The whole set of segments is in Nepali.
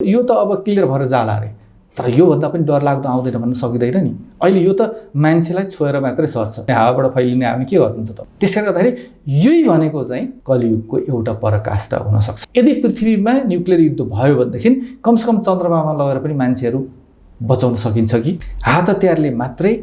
यो त अब क्लियर भएर जाला अरे, तर योभन्दा पनि डरलाग्दो आउँदैन भन्न सकिँदैन नि। अहिले यो त मान्छेलाई छोएर मात्रै सर्छ, हावाबाट फैलिने आउने के गर्नुहुन्छ त। त्यसैले गर्दाखेरि यही भनेको चाहिँ कलियुगको एउटा पराकाष्ठा हुनसक्छ। यदि पृथ्वीमा न्युक्लियर युद्ध भयो भनेदेखि कमसेकम चन्द्रमामा लगेर पनि मान्छेहरू बचाउन सकिन्छ कि हात हतियारले मात्रै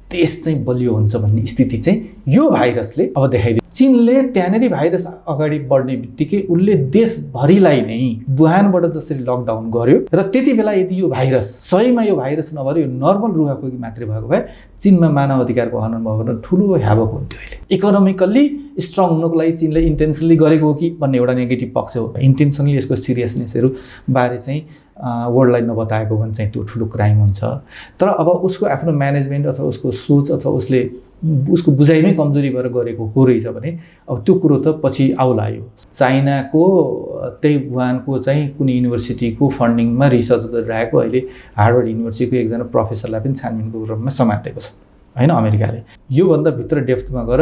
देश चाहिँ बलियो हुन्छ भन्ने स्थिति चाहिँ यो भाइरसले अब देखाइदियो। चीनले त्यहाँनेरि भाइरस अगाडि बढ्ने बित्तिकै उसले देशभरिलाई नै वुहानबाट जसरी लकडाउन गर्यो र त्यति बेला यदि यो भाइरस सहीमा यो भाइरस नभएर यो नर्मल रुगाखोकी मात्रै भएको भए चीनमा मानव अधिकारको हनन भयो भने ठुलो ह्यावक हुन्थ्यो। अहिले इकोनोमिकल्ली स्ट्रङ हुनको लागि चीनले इन्टेन्सनली गरेको हो कि भन्ने एउटा नेगेटिभ पक्ष हो। इन्टेन्सनली यसको सिरियसनेसहरू बारे चाहिँ वर्ल्डलाई नबताएको भने चाहिँ त्यो ठुलो क्राइम हुन्छ। तर अब उसको आफ्नो म्यानेजमेन्ट अथवा उसको सोच अथवा उसको बुझाइमै कमजोरी भएर गरेको हो रहेछ भने अब त्यो कुरो त पछि आउला। यो चाइनाको त्यही वुहानको चाहिँ कुनै युनिभर्सिटीको फन्डिङमा रिसर्च गरिरहेको अहिले हार्वर्ड युनिभर्सिटीको एकजना प्रोफेसरलाई पनि छानबिनको क्रममा समातेको छ हैन अमेरिकाले। योभन्दा भित्र डेप्थमा गएर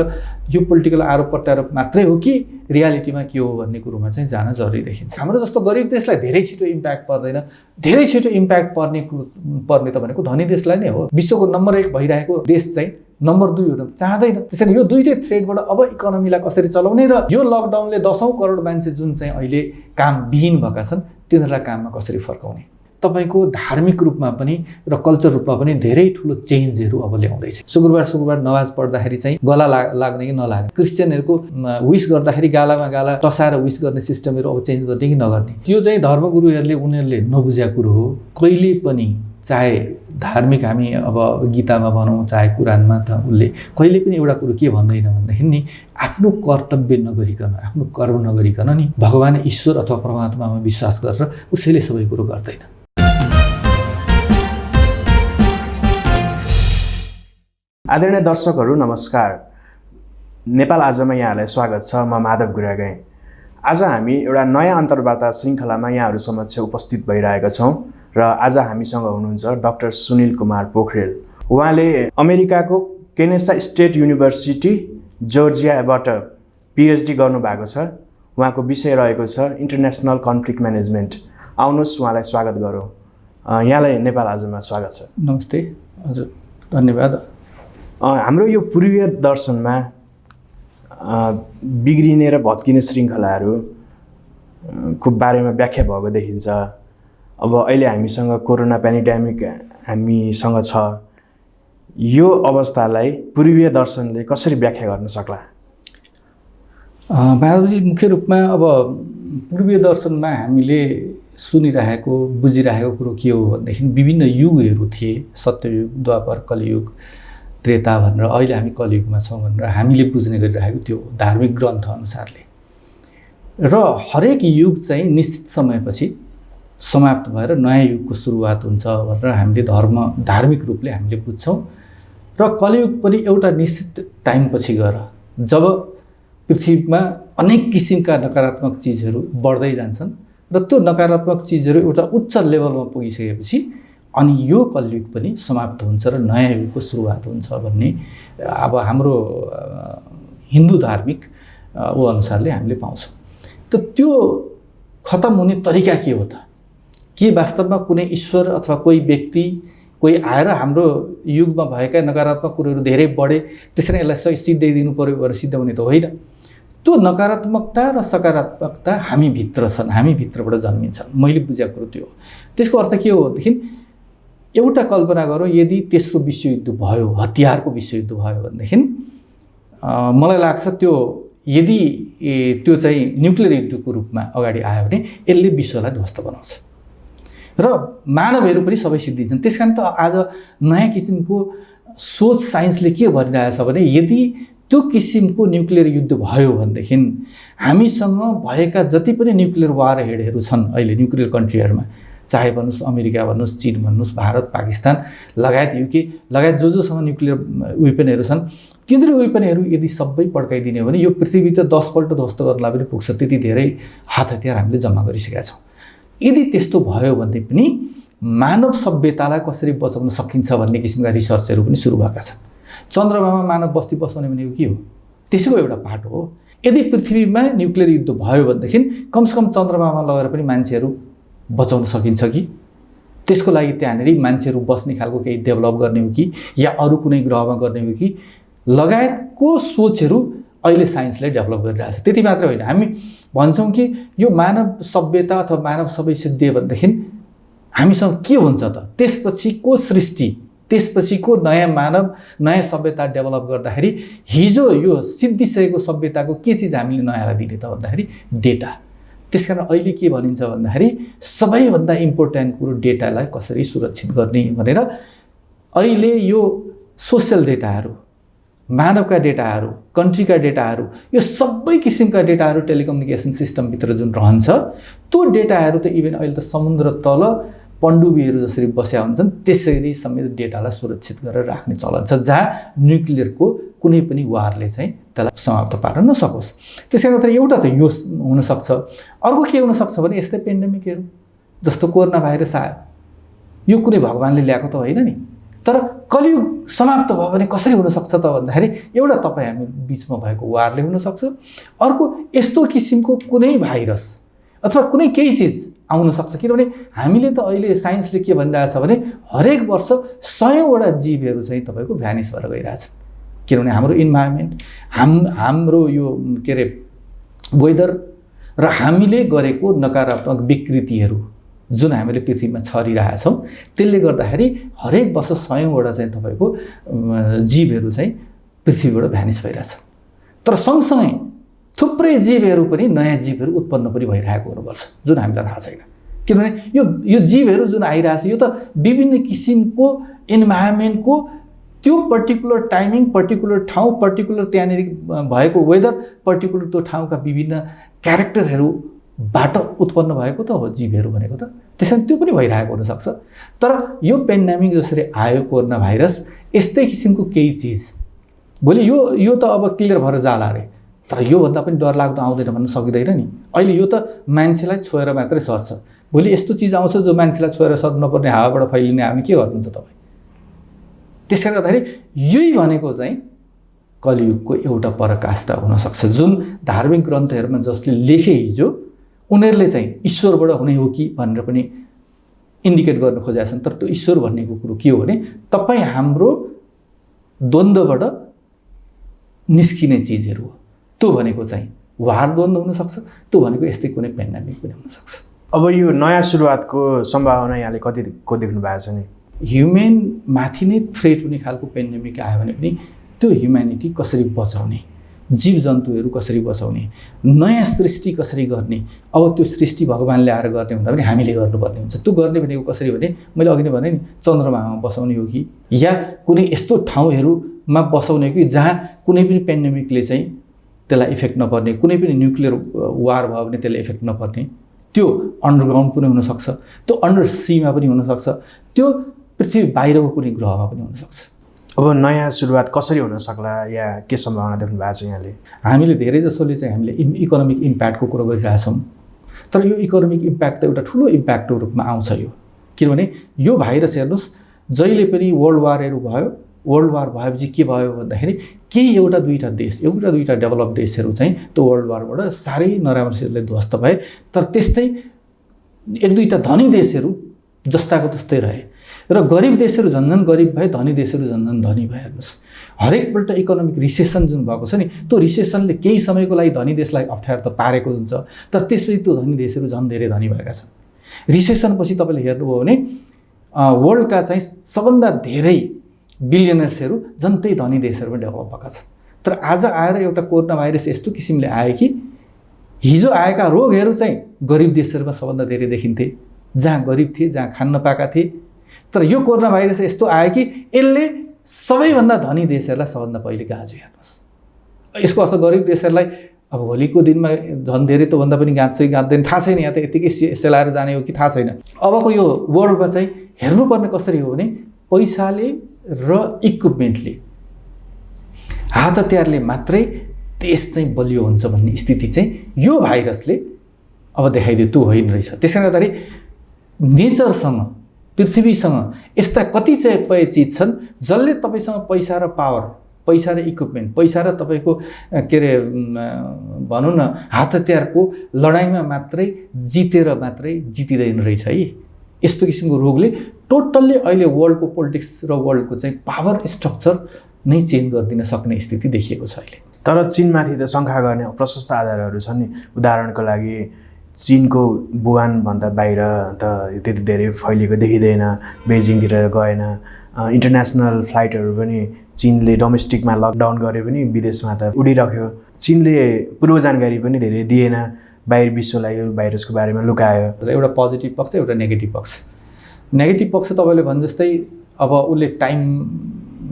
यो पोलिटिकल आरोप प्रत्यारोप मात्रै हो कि रियालिटीमा के हो भन्ने कुरोमा चाहिँ जान जरुरी देखिन्छ। हाम्रो जस्तो गरिब देशलाई धेरै छिटो इम्प्याक्ट पर्दैन। धेरै छिटो इम्प्याक्ट पर्ने त भनेको धनी देशलाई नै हो। विश्वको नम्बर 1 भइरहेको देश चाहिँ नम्बर 2 हुन चाहँदैन। त्यसैले यो दुईटै थ्रेडबाट अब इकोनोमीलाई कसरी चलाउने र यो लकडाउनले 10औं करोड मान्छे जुन चाहिँ अहिले कामविहीन भएका छन् तिनीहरूलाई काममा कसरी फर्काउने। तपाईको धार्मिक रूपमा पनि र कल्चर रूपमा पनि धेरै ठुलो चेन्जहरू अब ल्याउँदैछ। शुक्रबार नमाज पढ्दाखेरि चाहिँ गला लाग्ने कि नलाग्ने, क्रिस्चियनहरूको विश गर्दाखेरि गालामा गाला टसाएर विश गर्ने सिस्टमहरू अब चेन्ज गर्ने कि नगर्ने, त्यो चाहिँ धर्मगुरुहरूले उनीहरूले नबुझेको कुरो हो। कहिले पनि चाहे धार्मिक हामी अब गीतामा भनौँ चाहे कुरानमा त उसले कहिले पनि एउटा कुरो के भन्दैन भन्दाखेरि नि आफ्नो कर्तव्य नगरिकन आफ्नो कर्म नगरिकन नि भगवान ईश्वर अथवा परमात्मामा विश्वास गरेर उसैले सबै कुरो गर्दैन। आदरणीय दर्शकहरू नमस्कार। नेपाल आजमा यहाँलाई स्वागत छ। म माधव गुरागाई। आज हामी एउटा नयाँ अन्तर्वार्ता श्रृङ्खलामा यहाँहरू समक्ष उपस्थित भइरहेका छौँ र आज हामीसँग हुनुहुन्छ डाक्टर सुनिल कुमार पोखरेल। उहाँले अमेरिकाको केनेसा स्टेट युनिभर्सिटी जर्जियाबाट पिएचडी गर्नुभएको छ। उहाँको विषय रहेको छ इन्टरनेसनल कन्फ्लिक्ट म्यानेजमेन्ट। आउनुहोस् उहाँलाई स्वागत गरौँ। यहाँलाई नेपाल आजमा स्वागत छ। नमस्ते। हजुर धन्यवाद। हाम्रो यो पूर्वीय दर्शनमा बिग्रिने र भत्किने श्रृङ्खलाहरू को बारेमा व्याख्या भएको देखिन्छ। अब अहिले हामीसँग कोरोना पेन्डेमिक हामीसँग छ। यो अवस्थालाई पूर्वीय दर्शनले कसरी व्याख्या गर्न सक्ला? माधवजी, मुख्य रूपमा अब पूर्वीय दर्शनमा हामीले सुनिरहेको बुझिरहेको कुरो के हो भनेदेखि विभिन्न युगहरू थिए। सत्ययुग, द्वापर, कलियुग, त्रेता भनेर अहिले हामी कलियुगमा छौँ भनेर हामीले बुझ्ने गरिरहेको त्यो धार्मिक ग्रन्थ अनुसारले। र हरेक युग चाहिँ निश्चित समयपछि समाप्त भएर नयाँ युगको सुरुवात हुन्छ भनेर हामीले धार्मिक रूपले हामीले बुझ्छौँ। र कलियुग पनि एउटा निश्चित टाइमपछि गएर जब पृथ्वीमा अनेक किसिमका नकारात्मक चिजहरू बढ्दै जान्छन् र त्यो नकारात्मक चिजहरू एउटा उच्च लेभलमा पुगिसकेपछि अनि यो कलियुग पनि समाप्त हुन्छ र नयाँ युगको सुरुवात हुन्छ भन्ने अब हाम्रो हिन्दू धार्मिक अनुसारले हामीले पाउँछौँ। त त्यो खतम हुने तरिका के हो त? के वास्तवमा कुनै ईश्वर अथवा कोही व्यक्ति कोही आएर हाम्रो युगमा भएका नकारात्मक कुरोहरू धेरै बढे त्यसरी यसलाई सिद्धाइदिनु पर्यो भनेर सिद्धाउने त होइन। त्यो नकारात्मकता र सकारात्मकता हामीभित्र छन्, हामीभित्रबाट जन्मिन्छन्। मैले बुझेको कुरो त्यो हो। त्यसको अर्थ के हो भनेदेखि एउटा कल्पना गरौँ, यदि तेस्रो विश्वयुद्ध भयो, हतियारको विश्वयुद्ध भयो भनेदेखि मलाई लाग्छ त्यो यदि त्यो चाहिँ न्युक्लियर युद्धको रूपमा अगाडि आयो भने यसले विश्वलाई ध्वस्त बनाउँछ र मानवहरू पनि सबै सिद्धिन्छन्। त्यसकारण त आज नयाँ किसिमको सोच साइन्सले के भनिरहेछ भने यदि त्यो किसिमको न्युक्लियर युद्ध भयो भनेदेखि हामीसँग भएका जति पनि न्युक्लियर वार हेडहरू छन् अहिले न्युक्लियर कन्ट्रीहरूमा, चाहे भन्नुहोस् अमेरिका भन्नुहोस्, चीन भन्नुहोस्, भारत, पाकिस्तान लगायत युके लगायत जोसँग न्युक्लियर वेपनहरू छन्, तिनीहरू वेपनहरू यदि सबै पड्काइदिने हो भने यो पृथ्वी त 10 पल्ट ध्वस्त गर्नलाई पनि पुग्छ। त्यति धेरै हात हतियार हामीले जम्मा गरिसकेका छौँ। यदि त्यस्तो भयो भने पनि मानव सभ्यतालाई कसरी बचाउन सकिन्छ भन्ने किसिमका रिसर्चहरू पनि सुरु भएका छन्। चन्द्रमामा मानव बस्ती बसाउने भनेको के हो? त्यसैको एउटा पाटो हो। यदि पृथ्वीमा न्युक्लियर युद्ध भयो भनेदेखि कमसेकम चन्द्रमामा लगेर पनि मान्छेहरू बचाउन सकिन्छ कि त्यसको लागि त्यहाँनिर मान्छेहरू बस्ने खालको केही डेभलप गर्ने हो कि या अरू कुनै ग्रहमा गर्ने हो कि लगायतको सोचहरू अहिले साइन्सले डेभलप गरिरहेछ। त्यति मात्र होइन, हामी भन्छौँ कि यो मानव सभ्यता अथवा मानव सबै सिद्धियो भनेदेखि हामीसँग के हुन्छ त, त्यसपछिको सृष्टि, त्यसपछिको नयाँ मानव नयाँ सभ्यता डेभलप गर्दाखेरि हिजो यो सिद्धिसकेको सभ्यताको के चिज हामीले नयाँलाई दिने त भन्दाखेरि डेटा। त्यसकारण अहिले के भनिन्छ भन्दाखेरि सबैभन्दा इम्पोर्टेन्ट कुरो डेटालाई कसरी सुरक्षित गर्ने भनेर अहिले यो सोसियल डेटाहरू, मानवका डेटाहरू, कन्ट्रीका डेटाहरू, यो सबै किसिमका डेटाहरू टेलिकम्युनिकेसन सिस्टमभित्र जुन रहन्छ त्यो डेटाहरू त इभन अहिले त समुद्र तल पण्डुबीहरू जसरी बस्या हुन्छन् त्यसरी समेत डेटालाई सुरक्षित गरेर राख्ने चलन छ, जहाँ न्युक्लियरको कुनै पनि वारले चाहिँ त्यसलाई समाप्त पार्न नसकोस्। त्यसै गरी एउटा त यो हुनसक्छ। अर्को के हुनसक्छ भने यस्तै पेन्डेमिकहरू जस्तो कोरोना भाइरस आयो, यो कुनै भगवान्ले ल्याएको त होइन नि, तर कलियुग समाप्त भयो भने कसरी हुनसक्छ त भन्दाखेरि एउटा तपाईँ हामी बिचमा भएको वारले हुनसक्छ, अर्को यस्तो किसिमको कुनै भाइरस अथवा कुनै केही चिज आउन सक्छ। किनभने हामीले त अहिले साइन्सले के भनिरहेछ भने हरेक वर्ष 100वटा जीवहरू चाहिँ तपाईँको भ्यानिस भएर गइरहेछ। किनभने हाम्रो इन्भाइरोमेन्ट, हाम्रो यो के अरे वेदर र हामीले गरेको नकारात्मक विकृतिहरू जुन हामीले पृथ्वीमा छरिरहेछौँ त्यसले गर्दाखेरि हरेक वर्ष 100वटा चाहिँ तपाईँको जीवहरू चाहिँ पृथ्वीबाट भ्यानिस भइरहेछ। तर सँगसँगै थुप्रै जीवहरू पनि नयाँ जीवहरू उत्पन्न पनि भइरहेको हुनुपर्छ जुन हामीलाई थाहा छैन। किनभने यो जीवहरू जुन आइरहेछ यो त विभिन्न किसिमको इन्भाइरोमेन्टको त्यो पर्टिकुलर टाइमिङ, पर्टिकुलर ठाउँ, पर्टिकुलर त्यहाँनिर भएको वेदर, पर्टिकुलर त्यो ठाउँका विभिन्न क्यारेक्टरहरूबाट उत्पन्न भएको त हो जीवहरू भनेको त। त्यसैले त्यो पनि भइरहेको हुनसक्छ। तर यो पेन्डेमिक जसरी आयो कोरोना भाइरस, यस्तै किसिमको केही चिज भोलि यो त अब क्लियर भएर जाला अरे, तर योभन्दा पनि डरलाग्दो आउँदैन भन्न सकिँदैन नि। अहिले यो त मान्छेलाई छोएर मात्रै सर्छ, भोलि यस्तो चिज आउँछ जो मान्छेलाई छोएर सर्नु नपर्ने हावाबाट फैलिने हामी के गर्नुहुन्छ तपाईँ। त्यसले गर्दाखेरि यही भनेको चाहिँ कलियुगको एउटा पराकाष्ठा हुनसक्छ, जुन धार्मिक ग्रन्थहरूमा जसले लेखे हिजो उनीहरूले चाहिँ ईश्वरबाट हुने हो कि भनेर पनि इन्डिकेट गर्न खोजेका छन्। तर त्यो ईश्वर भन्नेको कुरो के हो भने तपाईँ हाम्रो द्वन्द्वबाट निस्किने चिजहरू हो। त्यो भनेको चाहिँ वार द्वन्द्व हुनसक्छ, त्यो भनेको यस्तै कुनै पेन्डेमिक पनि हुनसक्छ। अब यो नयाँ सुरुवातको सम्भावना यहाँले कतिको देख्नु भएको छ नि? ह्युमेन माथि नै थ्रेट हुने खालको पेन्डेमिक आयो भने पनि त्यो ह्युम्यानिटी कसरी बचाउने, जीव जन्तुहरू कसरी बचाउने, नयाँ सृष्टि कसरी गर्ने, अब त्यो सृष्टि भगवान्ले आएर गर्ने भन्दा पनि हामीले गर्नुपर्ने हुन्छ। त्यो गर्ने भनेको कसरी भने मैले अघि नै भने नि चन्द्रमामा बसाउने हो कि या कुनै यस्तो ठाउँहरूमा बसाउने हो कि जहाँ कुनै पनि पेन्डेमिकले चाहिँ त्यसलाई इफेक्ट नपर्ने, कुनै पनि न्युक्लियर वार भयो भने त्यसलाई इफेक्ट नपर्ने, त्यो अन्डरग्राउन्ड पनि हुनसक्छ, त्यो अन्डर सीमा पनि हुनसक्छ, त्यो पृथ्वी बाहिरको कुनै ग्रहमा पनि हुनसक्छ। अब नयाँ सुरुवात कसरी हुन सक्ला या के सम्भावना देख्नु भएको छ यहाँले? हामीले धेरै जसोले चाहिँ हामीले इकोनोमिक इम्प्याक्टको कुरो गरिरहेछौँ, तर यो इकोनोमिक इम्प्याक्ट त एउटा ठुलो इम्प्याक्टको रूपमा आउँछ यो। किनभने यो भाइरस हेर्नुहोस्, जहिले पनि वर्ल्ड वारहरू भयो, वर्ल्ड वार भएपछि के भयो भन्दाखेरि केही एउटा दुईवटा डेभलप देशहरू चाहिँ त्यो वर्ल्ड वारबाट साह्रै नराम्रोसितले ध्वस्त भए, तर त्यस्तै एक दुईवटा धनी देशहरू जस्ताको तस्तै रहे र गरिब देशहरू झन्झन गरिब भए, धनी देशहरू झन्झन धनी भए। हेर्नुहोस्, हरेकपल्ट इकोनोमिक रिसेसन जुन भएको छ नि, त्यो रिसेसनले केही समयको लागि धनी देशलाई अप्ठ्यारो त पारेको हुन्छ, तर त्यसपछि त्यो धनी देशहरू झन् धेरै धनी भएका छन्। रिसेसनपछि तपाईँले हेर्नुभयो भने वर्ल्डका चाहिँ सबभन्दा धेरै बिलियनर्सहरू झन् त्यही धनी देशहरूमा डेभलप भएका छन्। तर आज आएर एउटा कोरोना भाइरस यस्तो किसिमले आयो कि हिजो आएका रोगहरू चाहिँ गरिब देशहरूमा सबभन्दा धेरै देखिन्थे, जहाँ गरिब थिए, जहाँ खान नपाएका थिए। तर यो कोरोना भाइरस यस्तो आयो कि यसले सबैभन्दा धनी देशहरूलाई सबभन्दा पहिले गाँच्यो। हेर्नुहोस्, यसको अर्थ गरिब देशहरूलाई अब भोलिको दिनमा झन् धेरै त्योभन्दा पनि गाँच्छ कि गाँच्दैन थाहा छैन, यहाँ त यत्तिकै सेलाएर जाने हो कि थाहा छैन। अबको यो वर्ल्डमा चाहिँ हेर्नुपर्ने कसरी हो भने पैसाले र इक्विपमेन्टले, हात हतियारले मात्रै देश चाहिँ बलियो हुन्छ भन्ने स्थिति चाहिँ यो भाइरसले अब देखाइदियो, त्यो होइन रहेछ। त्यसले गर्दाखेरि नेचरसँग, पृथ्वीसँग यस्ता कतिपय चिज छन् जसले तपाईँसँग पैसा र पावर पैसा र इक्विपमेन्ट, पैसा र तपाईँको के अरे भनौँ न हात हतियारको लडाइँमा मात्रै जितिँदैन रहेछ है। यस्तो किसिमको रोगले टोटल्ली अहिले वर्ल्डको पोलिटिक्स र वर्ल्डको चाहिँ पावर स्ट्रक्चर नै चेन्ज गरिदिन सक्ने स्थिति देखिएको छ अहिले। तर चीनमाथि त शङ्का गर्ने प्रशस्त आधारहरू छन् नि। उदाहरणको लागि चीनको वुहानभन्दा बाहिर त त्यति धेरै फैलिएको देखिँदैन, बेजिङतिर गएन, इन्टरनेसनल फ्लाइटहरू पनि चीनले डोमेस्टिकमा लकडाउन गरे पनि विदेशमा त उडिराख्यो। चीनले पूर्व जानकारी पनि धेरै दिएन, बाहिर विश्वलाई यो भाइरसको बारेमा लुकायो। एउटा पोजिटिभ पक्ष, एउटा नेगेटिभ पक्ष। नेगेटिभ पक्ष तपाईँले भने जस्तै अब उसले टाइम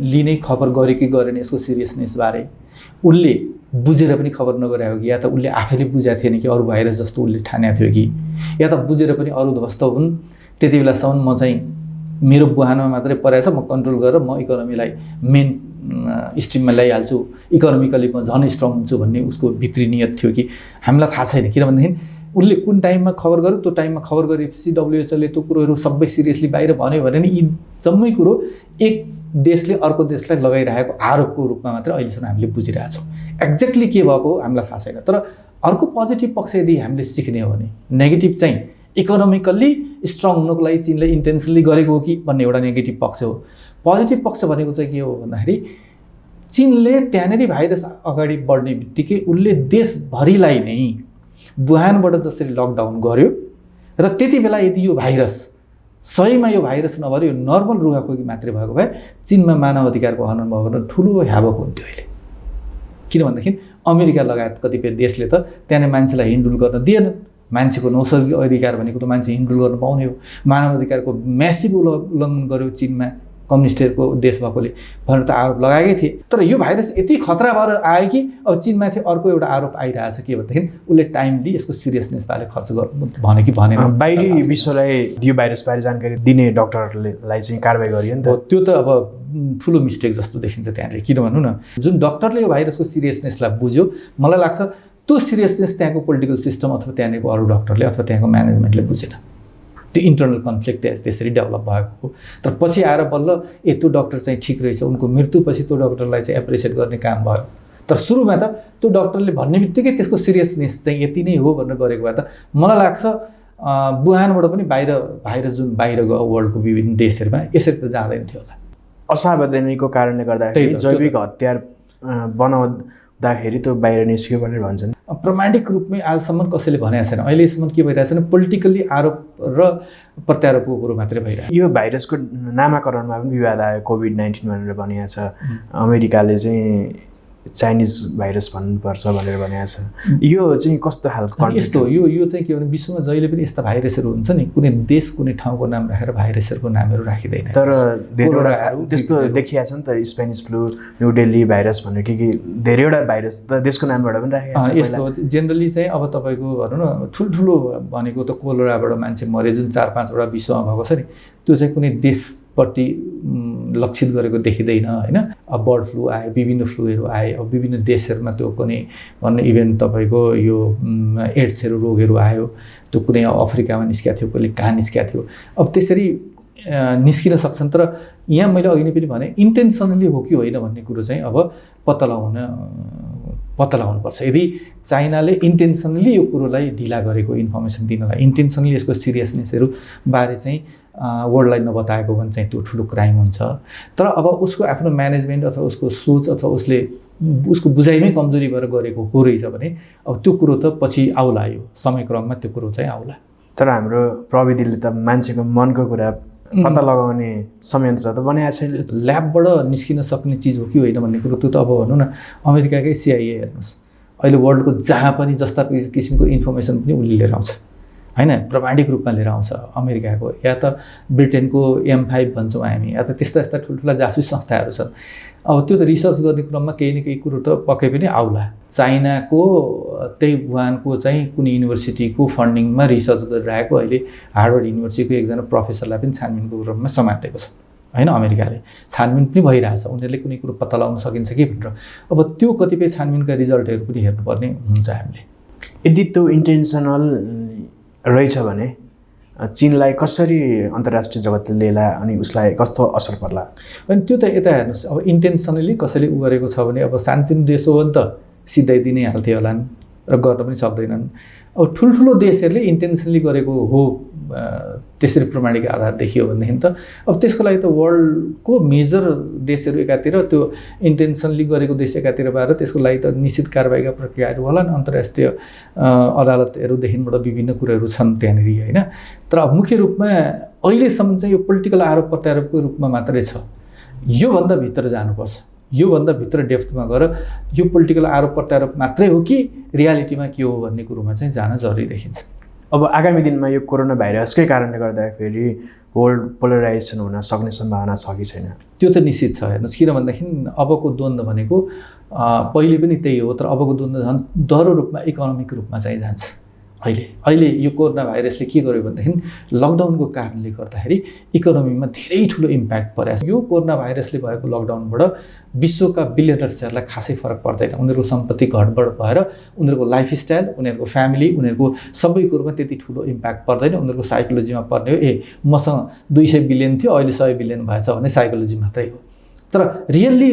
लिने खबर गरे कि गरेन यसको सिरियसनेसबारे उसले बुझेर पनि खबर नगरेको कि या त उसले आफैले बुझाएको थिएन कि अरू भाइरस जस्तो उसले ठानेको थियो कि या त बुझेर पनि अरू ध्वस्त हुन्। त्यति बेलासम्म म चाहिँ मेरो बुहानमा मात्रै परेछ, म कन्ट्रोल गरेर म इकोनोमीलाई मेन स्ट्रिममा ल्याइहाल्छु, इकोनोमिकली म झन् स्ट्रङ हुन्छु भन्ने उसको भित्री नियत थियो कि हामीलाई थाहा छैन। किनभनेदेखि उसले कुन टाइममा खबर गर्यो, त्यो टाइममा खबर गरेपछि WHO ले त्यो कुरोहरू सबै सिरियसली बाहिर भन्यो भने नि यी जम्मै कुरो एक देशले अर्को देशलाई लगाइरहेको आरोपको रूपमा मात्र अहिलेसम्म हामीले बुझिरहेछौँ। एक्ज्याक्टली के भएको हामीलाई थाहा छैन। तर अर्को पोजिटिभ पक्ष यदि हामीले सिक्ने हो भने नेगेटिभ चाहिँ इकोनोमिकल्ली स्ट्रङ हुनुको लागि चीनले इन्टेन्सनली गरेको हो कि भन्ने एउटा नेगेटिभ पक्ष हो। पोजिटिभ पक्ष भनेको चाहिँ के हो भन्दाखेरि चीनले त्यहाँनिर भाइरस अगाडि बढ्ने बित्तिकै उसले देशभरिलाई नै वुहानबाट जसरी लकडाउन गर्यो र त्यति बेला यदि यो भाइरस सहीमा यो भाइरस नभएर यो नर्मल रुगाखोकी मात्रै भएको भए चीनमा मानव अधिकारको हनन भयो भने ठुलो ह्यावक हुन्थ्यो अहिले। किनभनेदेखि अमेरिका लगायत कतिपय देशले त त्यहाँनिर मान्छेलाई हिँडडुल गर्न दिएन। मान्छेको नैसर्गिक अधिकार भनेको त मान्छे हिँडडुल गर्न पाउने हो। मानव अधिकारको म्यासिभ उल्लङ्घन गर्यो चीनमा कम्युनिस्टहरूको देश भएकोले भनेर त आरोप लगाएकै थिए। तर यो भाइरस यति खतरा भएर आयो कि अब चीनमाथि अर्को एउटा आरोप आइरहेछ के भनेदेखि उसले टाइमली यसको सिरियसनेसबारे खर्च भने कि भनेन। बाहिरी विश्वलाई यो भाइरसबारे जानकारी दिने डक्टरलाई चाहिँ कारवाही गरियो नि त। त्यो त अब ठुलो मिस्टेक जस्तो देखिन्छ त्यहाँले। किन भन्नु न, जुन डक्टरले यो भाइरसको सिरियसनेसलाई बुझ्यो, मलाई लाग्छ त्यो सिरियसनेस त्यहाँको पोलिटिकल सिस्टम अथवा त्यहाँको अरू डक्टरले अथवा त्यहाँको म्यानेजमेन्टले बुझेन। त्यो इन्टरनल कन्फ्लिक्ट त्यसरी डेभलप भएको हो। तर पछि आएर बल्ल त्यो डक्टर चाहिँ ठिक रहेछ, उनको मृत्युपछि त्यो डक्टरलाई चाहिँ एप्रिसिएट गर्ने काम भयो। तर सुरुमा त त्यो डक्टरले भन्ने बित्तिकै त्यसको सिरियसनेस चाहिँ यति नै हो भनेर गरेको भए त मलाई लाग्छ वुहानबाट पनि भाइरस जुन बाहिर गयो वर्ल्डको विभिन्न देशहरूमा यसरी त जाँदैन थियो होला। असावधानीको कारणले गर्दाखेरि जैविक हतियार बनाउँदाखेरि त्यो बाहिर निस्क्यो भनेर भन्छन्। प्रामाणिक रूपमै आजसम्म कसैले भनेको छैन। अहिलेसम्म के भइरहेको छैन, पोलिटिकल्ली आरोप र प्रत्यारोपको कुरो मात्रै भइरहेको। यो भाइरसको नामाकरणमा पनि विवाद आयो, कोभिड-19 भनेर भनिएको छ। अमेरिकाले चाहिँ चाइनिज भाइरस भन्नुपर्छ भनेर भनेको छ। यो चाहिँ कस्तो खालको यस्तो यो चाहिँ के भने विश्वमा जहिले पनि यस्ता भाइरसहरू हुन्छ नि, कुनै देश कुनै ठाउँको नाम राखेर भाइरसहरूको नामहरू राखिँदैन। तर धेरैवटा त्यस्तो देखिएको छ नि त, Spanish flu, new Delhi virus भनेर के धेरैवटा भाइरस त देशको नामबाट पनि राखेको छ। यस्तो जेनरली चाहिँ अब तपाईँको भनौँ न ठुल्ठुलो भनेको त कोलोराबाट मान्छे मरे जुन 4-5वटा विश्वमा भएको छ नि, त्यो चाहिँ कुनै देशपट्टि लक्षित गरेको देखिँदैन होइन। अब बर्ड फ्लू आयो, विभिन्न फ्लूहरू आए, अब विभिन्न देशहरूमा त्यो कुनै भन्ने इभेन तपाईँको यो एड्सहरू रोगहरू आयो, त्यो कुनै अफ्रिकामा निस्किएको थियो, कहिले कहाँ निस्किएको थियो। अब त्यसरी निस्किन सक्छन्। तर यहाँ मैले अघि नै पनि भने इन्टेन्सनली हो कि होइन भन्ने कुरो चाहिँ अब पत्ता लगाउनुपर्छ। यदि चाइनाले इन्टेन्सनली यो कुरोलाई ढिला गरेको इन्फर्मेसन दिनलाई, इन्टेन्सनली यसको सिरियसनेसहरू बारे चाहिँ वर्ल्डलाई नबताएको भने चाहिँ त्यो ठुलो क्राइम हुन्छ। तर अब उसको आफ्नो म्यानेजमेन्ट अथवा उसको सोच अथवा उसको बुझाइमै कमजोरी भएर गरेको हो रहेछ भने अब त्यो कुरो त पछि आउला, यो समयक्रममा त्यो कुरो चाहिँ आउला। तर हाम्रो प्रविधिले त मान्छेको मनको कुरा पत्ता लगाउने संयन्त्र त बनाएको छैन। ल्याबबाट निस्किन सक्ने चिज हो कि होइन भन्ने कुरो त्यो त अब भनौँ न अमेरिकाकै CIA हेर्नुहोस्, अहिले वर्ल्डको जहाँ पनि जस्ता किसिमको इन्फर्मेसन पनि उसले लिएर आउँछ होइन, प्रामाणिक रूपमा लिएर आउँछ अमेरिकाको, या त ब्रिटेनको M5 भन्छौँ हामी, या त त्यस्ता ठुल्ठुला जासुस संस्थाहरू छन्। अब त्यो त रिसर्च गर्ने क्रममा केही न केही कुरो त पक्कै पनि आउला। चाइनाको त्यही वुहानको चाहिँ कुनै युनिभर्सिटीको फन्डिङमा रिसर्च गरिरहेको अहिले हार्वर्ड युनिभर्सिटीको एकजना प्रोफेसरलाई पनि छानबिनको क्रममा समातेको छ होइन। अमेरिकाले छानबिन पनि भइरहेछ, उनीहरूले कुनै कुरो पत्ता लगाउन सकिन्छ कि भनेर। अब त्यो कतिपय छानबिनका रिजल्टहरू पनि हेर्नुपर्ने हुन्छ हामीले। यदि त्यो इन्टेन्सनल रहेछ भने चीनलाई कसरी अन्तर्राष्ट्रिय जगतले लिएला अनि उसलाई कस्तो असर पर्ला? अनि त्यो त यता हेर्नुहोस्, अब इन्टेन्सनली कसैले उ गरेको छ भने अब शान्तिनो देश हो भने त सिधाइदिनै हाल्थ्यो होला नि, र गर्न पनि सक्दैनन्। अब ठुल्ठुलो देशहरूले इन्टेन्सनली गरेको हो त्यसरी प्रमाणिक आधार देखियो भनेदेखि त अब त्यसको लागि त वर्ल्डको मेजर देशहरू एकातिर, त्यो इन्टेन्सनली गरेको देश एकातिर भएर त्यसको लागि त निश्चित कारबाहीका प्रक्रियाहरू होला नि, अन्तर्राष्ट्रिय अदालतहरूदेखिबाट विभिन्न कुराहरू छन् त्यहाँनिर होइन। तर अब मुख्य रूपमा अहिलेसम्म चाहिँ यो पोलिटिकल आरोप प्रत्यारोपको रूपमा मात्रै छ। योभन्दा भित्र जानुपर्छ, योभन्दा भित्र डेप्थमा गएर यो पोलिटिकल आरोप प्रत्यारोप मात्रै हो कि रियालिटीमा के हो भन्ने कुरोमा चाहिँ जान जरुरी देखिन्छ। अब आगामी दिनमा यो कोरोना भाइरसकै कारणले गर्दाखेरि वर्ल्ड पोलराइजेसन हुन सक्ने सम्भावना छ कि छैन? त्यो त निश्चित छ। हेर्नुहोस्, किनभनेदेखि अबको द्वन्द्व भनेको पहिले पनि त्यही हो, तर अबको द्वन्द्व झन् दह्रो रूपमा इकोनोमिक रूपमा चाहिँ जान्छ। अहिले यो कोरोना भाइरसले के गर्यो भनेदेखि लकडाउनको कारणले गर्दाखेरि इकोनोमीमा धेरै ठुलो इम्प्याक्ट परेको छ। यो कोरोना भाइरसले भएको लकडाउनबाट विश्वका बिलियनर्सहरूलाई खासै फरक पर्दैन। उनीहरूको सम्पत्ति घटबड भएर उनीहरूको लाइफस्टाइल, उनीहरूको फ्यामिली, उनीहरूको सबै कुरोमा त्यति ठुलो इम्प्याक्ट पर्दैन। उनीहरूको साइकोलोजीमा पर्ने हो, मसँग 200 बिलियन थियो अहिले 100 बिलियन भएछ भन्ने साइकोलोजी मात्रै हो। तर रियल्ली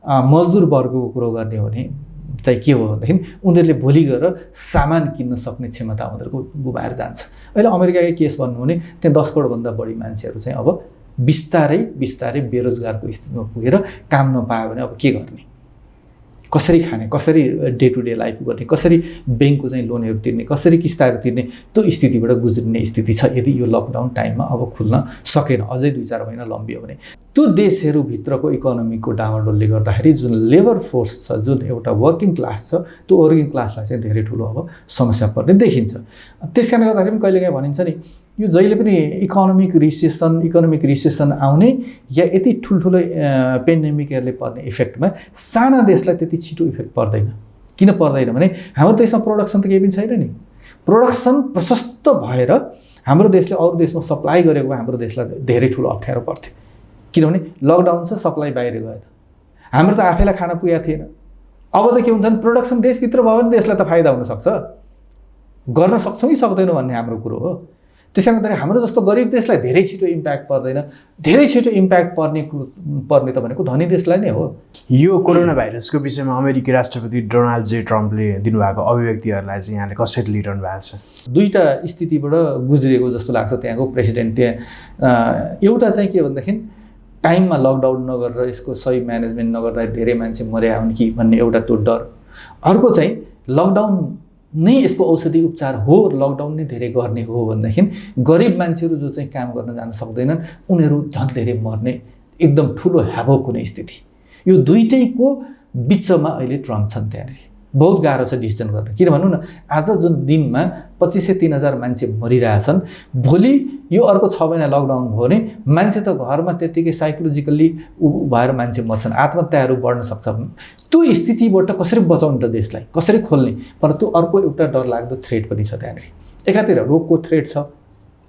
मजदुर वर्गको कुरो गर्ने हो भने चाहिँ के हो भनेदेखि उनीहरूले भोलि गएर सामान किन्न सक्ने क्षमता उनीहरूको गुमाएर जान्छ। अहिले अमेरिकाकै केस भन्नु भने त्यहाँ 10 करोडभन्दा बढी मान्छेहरू चाहिँ अब बिस्तारै बिस्तारै बेरोजगारको स्थितिमा पुगेर काम नपायो भने अब के गर्ने, कसरी खाने, कसरी डे टु डे लाइफ गर्ने, कसरी ब्याङ्कको चाहिँ लोनहरू तिर्ने, कसरी किस्ताहरू तिर्ने, त्यो स्थितिबाट गुज्रिने स्थिति छ यदि यो लकडाउन टाइममा अब खुल्न सकेन, अझै 2-4 महिना लम्बियो भने। त्यो देशहरूभित्रको इकोनोमीको डामाडोलले गर्दाखेरि जुन लेबर फोर्स छ, जुन एउटा वर्किङ क्लास छ, त्यो वर्किङ क्लासलाई चाहिँ धेरै ठुलो अब समस्या पर्ने देखिन्छ। त्यस कारणले गर्दाखेरि पनि कहिलेकाहीँ भनिन्छ नि, यो जहिले पनि इकोनोमिक रिसेसन आउने या यति ठुल्ठुलो पेन्डेमिकहरूले पर्ने इफेक्टमा साना देशलाई त्यति छिटो इफेक्ट पर्दैन। किन पर्दैन भने हाम्रो देशमा प्रोडक्सन त केही पनि छैन नि। प्रोडक्सन प्रशस्त भएर हाम्रो देशले अरू देशमा सप्लाई गरेको हाम्रो देशलाई धेरै ठुलो अप्ठ्यारो पर्थ्यो। किनभने लकडाउन छ, सप्लाई बाहिर गएन, हाम्रो त आफैलाई खान पुगेको थिएन। अब त के हुन्छ भने प्रोडक्सन देशभित्र भयो भने देशलाई त फाइदा हुनसक्छ, गर्न सक्छौँ कि सक्दैनौँ भन्ने हाम्रो कुरो हो। त्यसै गर्दाखेरि हाम्रो जस्तो गरिब देशलाई धेरै छिटो इम्प्याक्ट पर्दैन। धेरै छिटो इम्प्याक्ट पर्ने त भनेको धनी देशलाई नै हो। यो कोरोना भाइरसको विषयमा अमेरिकी राष्ट्रपति डोनाल्ड जे ट्रम्पले दिनुभएको अभिव्यक्तिहरूलाई चाहिँ यहाँले कसरी लिइरहनु भएको छ? दुईवटा स्थितिबाट गुज्रिएको जस्तो लाग्छ त्यहाँको प्रेसिडेन्ट। त्यहाँ एउटा चाहिँ के भनेदेखि टाइममा लकडाउन नगरेर यसको सही म्यानेजमेन्ट नगर्दा धेरै मान्छे मर्या हुन् कि भन्ने एउटा त्यो डर। अर्को चाहिँ लकडाउन नै यसको औषधि उपचार हो, लकडाउन नै धेरै गर्ने हो भनेदेखि गरिब मान्छेहरू जो चाहिँ काम गर्न जान सक्दैनन् उनीहरू झन् धेरै मर्ने एकदम ठुलो ह्याभोक हुने स्थिति। यो दुईटैको बिचमा अहिले ट्रम्प छन्। त्यहाँनिर बहुत गाह्रो छ डिसिजन गर्न। किन भनौँ न, आज जुन दिनमा 2503,000 मान्छे मरिरहेछन्, भोलि यो अर्को 6 महिना लकडाउन भयो भने मान्छे त घरमा त्यत्तिकै साइकोलोजिकल्ली भएर मान्छे मर्छन्, आत्महत्याहरू बढ्न सक्छ। त्यो स्थितिबाट कसरी बचाउने त देशलाई, कसरी खोल्ने? तर त्यो अर्को एउटा डरलाग्दो थ्रेट पनि छ त्यहाँनिर। एकातिर रोगको थ्रेट छ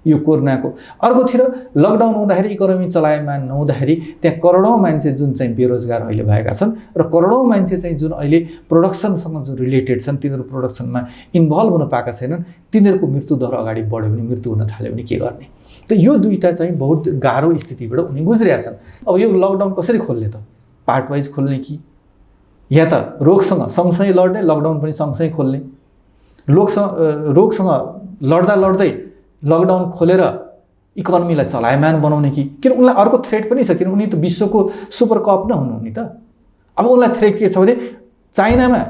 यो कोरोनाको, अर्कोतिर लकडाउन हुँदाखेरि इकोनोमी चलायमान नहुँदाखेरि त्यहाँ करोडौँ मान्छे जुन चाहिँ बेरोजगार अहिले भएका छन् र करोडौँ मान्छे चाहिँ जुन अहिले प्रोडक्सनसँग जुन रिलेटेड छन्, तिनीहरू प्रोडक्सनमा इन्भल्भ हुन पाएका छैनन्, तिनीहरूको मृत्युदर अगाडि बढ्यो भने, मृत्यु हुन थाल्यो भने के गर्ने? त यो दुईवटा चाहिँ बहुत गाह्रो स्थितिबाट उनी गुज्रिएका छन्। अब यो लकडाउन कसरी खोल्ने त? पार्ट वाइज खोल्ने कि या त रोगसँग सँगसँगै लड्ने, लकडाउन पनि सँगसँगै खोल्ने? रोगसँग लड्दा लड्दै लकडाउन खोलेर इकोनोमीलाई चलायमान बनाउने कि? किन उनलाई अर्को थ्रेट पनि छ, किन उनी त विश्वको सुपर कप नै हुनु नि त। अब उनलाई थ्रेट के छ भने चाइनामा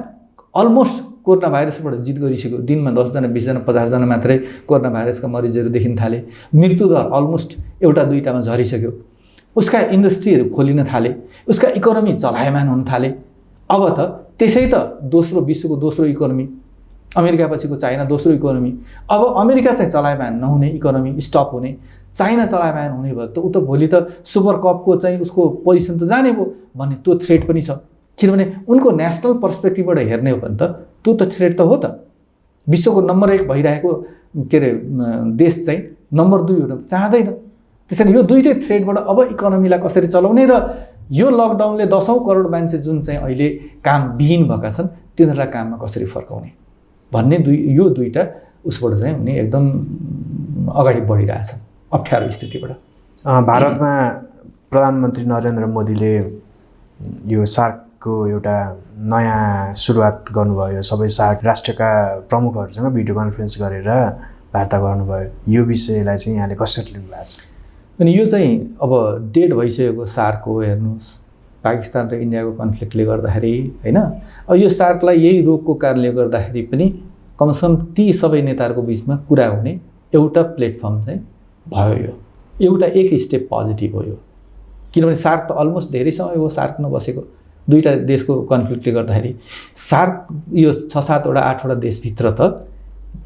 अलमोस्ट कोरोना भाइरसबाट जित गरिसक्यो। दिनमा 10 जना 20 जना 50 जना मात्रै कोरोना भाइरसका मरिजहरू देखिन थाले। मृत्युदर अलमोस्ट 1-2टामा झरिसक्यो। उसका इन्डस्ट्रीहरू खोलिन थाले, उसका इकोनोमी चलायमान हुन थाले। अब त त्यसै त विश्वको दोस्रो इकोनोमी, अमेरिका पछिको चाइना दोस्रो इकोनोमी। अब अमेरिका चाहिँ चलायमान नहुने, इकोनोमी स्टप हुने, चाइना चलायमान हुने भयो त ऊ त भोलि त सुपर कपको चाहिँ उसको पोजिसन त जाने भयो भन्ने त्यो थ्रेट पनि छ। किनभने उनको नेसनल पर्सपेक्टिभबाट हेर्ने हो भने त त्यो त थ्रेट त हो त। विश्वको नम्बर 1 भइरहेको देश चाहिँ नम्बर 2 हुन चाहँदैन। त्यसैले यो दुईटै थ्रेटबाट अब इकोनोमीलाई कसरी चलाउने र यो लकडाउनले 10औं करोड मान्छे जुन चाहिँ अहिले काम विहीन भएका छन् तिनीहरूलाई काममा कसरी फर्काउने भन्ने यो दुईटा उसबाट चाहिँ उनी एकदम अगाडि बढिरहेछ अप्ठ्यारो स्थितिबाट। भारतमा प्रधानमन्त्री नरेन्द्र मोदीले यो सार्कको एउटा नयाँ सुरुवात गर्नुभयो। सबै सार्क राष्ट्रका प्रमुखहरूसँग भिडियो कन्फरेन्स गरेर वार्ता गर्नुभयो। यो विषयलाई चाहिँ यहाँले कसरी लिनुभएको छ? अनि यो चाहिँ अब डेड भइसकेको सार्क हो। हेर्नुहोस्, पाकिस्तान र इन्डियाको कन्फ्लिक्टले गर्दाखेरि होइन, अब यो सार्कलाई यही रोगको कारणले गर्दाखेरि पनि कमसेकम ती सबै नेताहरूको बिचमा कुरा हुने एउटा प्लेटफर्म चाहिँ भयो। यो एउटा एक स्टेप पोजिटिभ हो यो, किनभने सार्क त अलमोस्ट धेरै समय हो सार्क नबसेको। दुईवटा देशको कन्फ्लिक्टले गर्दाखेरि सार्क यो 6-7 वटा 8 वटा देशभित्र त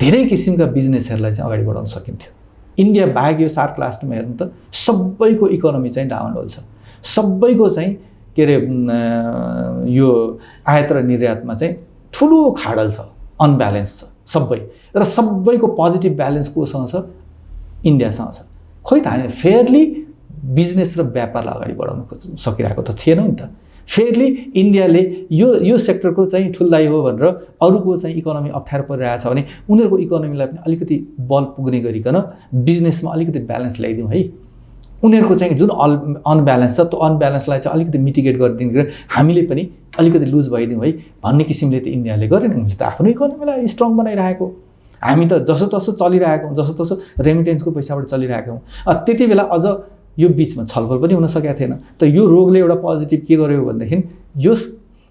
धेरै किसिमका बिजनेसहरूलाई चाहिँ अगाडि बढाउन सकिन्थ्यो। इन्डिया बाहेक यो सार्क लास्टमा हेर्नु त सबैको इकोनोमी चाहिँ डाउनहोल छ, सबैको चाहिँ के अरे यो आयात र निर्यातमा चाहिँ ठुलो खाडल छ, अनब्यालेन्स छ सबै, र सबैको पोजिटिभ ब्यालेन्स कोसँग छ? इन्डियासँग छ। खोइ त हामी फेयरली बिजनेस र व्यापारलाई अगाडि बढाउन सकिरहेको त थिएनौँ नि त। फेयरली इन्डियाले यो सेक्टरको चाहिँ ठुल्दाइ हो भनेर अरूको चाहिँ इकोनोमी अप्ठ्यारो परिरहेछ भने उनीहरूको इकोनोमीलाई पनि अलिकति बल पुग्ने गरिकन बिजनेसमा अलिकति ब्यालेन्स ल्याइदिउँ है। उनीहरूको चाहिँ जुन अनब्यालेन्स छ त्यो अनब्यालेन्सलाई चाहिँ अलिकति मिटिगेट गरिदिनु, हामीले पनि अलिकति लुज भइदिउँ है भन्ने किसिमले त इन्डियाले गरेन। उनले त आफ्नो इकोनोमीलाई स्ट्रङ बनाइरहेको, हामी त जसोतसो चलिरहेको हौँ, जसोतसो रेमिटेन्सको पैसाबाट चलिरहेको हौँ। त्यति बेला अझ यो बिचमा छलफल पनि हुन सकेको थिएन। त यो रोगले एउटा पोजिटिभ के गर्यो भनेदेखि यो